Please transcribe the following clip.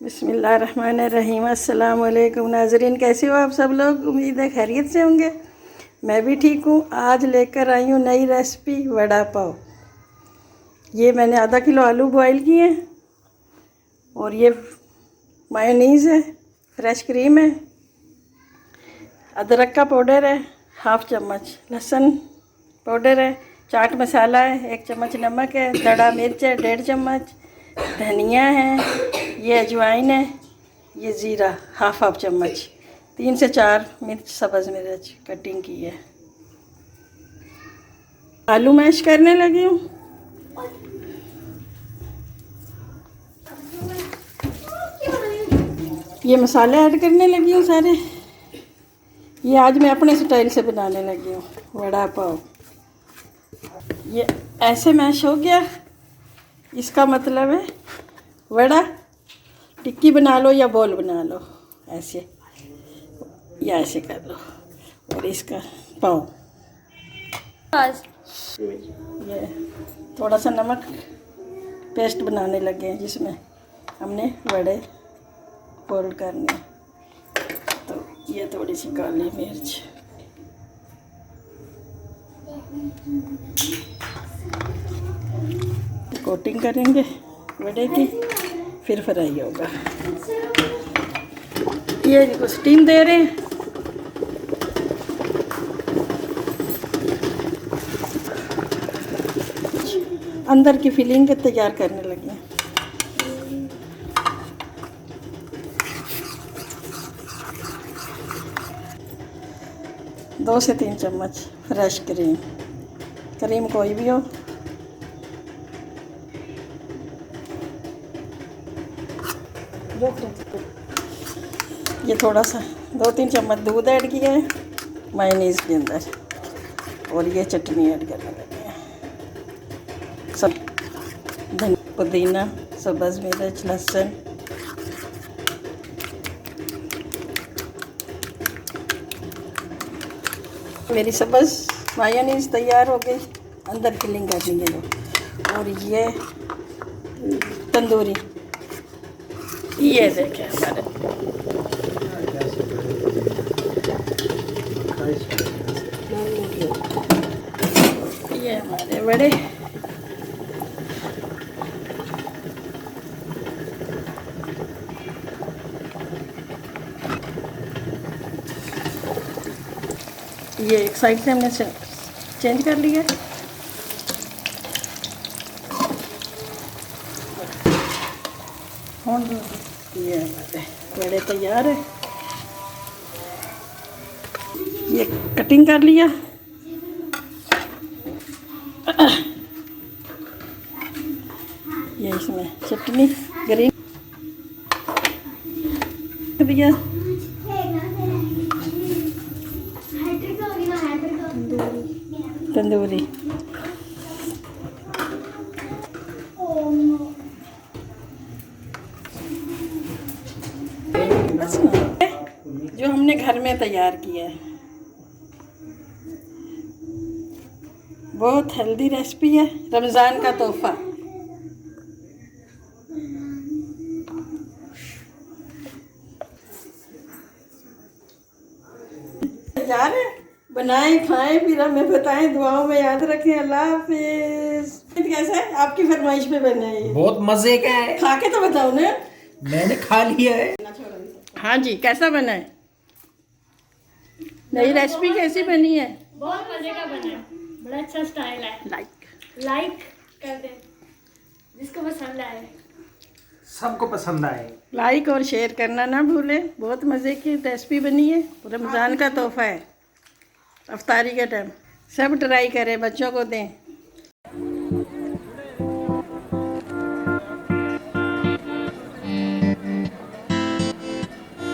बिस्मिल्लाहिर्रहमानिर्रहीम। अस्सलाम वालेकुम नाज़रीन, कैसे हो आप सब लोग? उम्मीद है खैरियत से होंगे। मैं भी ठीक हूँ। आज लेकर आई हूँ नई रेसिपी वड़ा पाव। ये मैंने आधा किलो आलू बॉईल किए हैं और ये मायोनीज़ है, फ्रेश क्रीम है, अदरक का पाउडर है हाफ़ चम्मच, लहसुन पाउडर है, चाट मसाला है 1 चम्मच, नमक है, दड़ा मिर्च है 1.5 चम्मच, धनिया है, ये अजवाइन है, ये ज़ीरा हाफ़ चम्मच, 3 से 4 मिर्च सब्ज़ मिर्च कटिंग की है। आलू मैश करने लगी हूँ। ये मसाले ऐड करने लगी हूँ सारे। ये आज मैं अपने स्टाइल से बनाने लगी हूँ वड़ा पाव। ये ऐसे मैश हो गया, इसका मतलब है वड़ा टिक्की बना लो या बॉल बना लो, ऐसे या ऐसे कर लो। और इसका पाव ये थोड़ा सा नमक पेस्ट बनाने लगे हैं जिसमें हमने वड़े फोल्ड करने। तो ये थोड़ी सी काली मिर्च, कोटिंग करेंगे वड़े की, फिर फ्राई होगा। ये इनको स्टीम दे रहे हैं। अंदर की फिलिंग के तैयार करने लगे हैं। दो से 3 चम्मच फ्रेश क्रीम, क्रीम कोई भी हो। ये थोड़ा सा 2-3 चम्मच दूध ऐड किया है मायोनीज़ के अंदर, और ये चटनी ऐड करने लगे हैं। सब धनिया, पुदीना, सब्ज़ मिर्च, लहसुन। मेरी सब्ज़ मायोनीज़ तैयार हो गई, अंदर फिलिंग कर देंगे लोग। और ये तंदूरी, ये देखें हमारे ये हमारे बड़े। ये एक साइड से हमने चेंज कर लिया। ये हमारे बड़े तैयार है। ये कटिंग कर लिया। ये इसमें चटनी ग्रीन दिया, तंदूरी। बस जो हमने घर में तैयार किया है, बहुत हेल्दी रेसिपी है, रमज़ान का तोहफ़ा। तैयार है, बनाएं, खाएं, फिर हमें बताएं, दुआओं में याद रखें। अल्लाह हाफिज़। कैसा है? आपकी फरमाइश पे बना है। बहुत मजे का है। खा के तो बताओ ना। मैंने खा लिया है। हाँ जी, कैसा बना है? नई रेसिपी कैसी बनी है? बहुत मजे का बना है, बड़ा अच्छा स्टाइल है। लाइक कर दे जिसको पसंद आए। सबको पसंद आए। लाइक और शेयर करना ना भूलें। बहुत मज़े की रेसिपी बनी है, रमज़ान का तोहफ़ा है, अफ्तारी के टाइम। सब ट्राई करें, बच्चों को दें।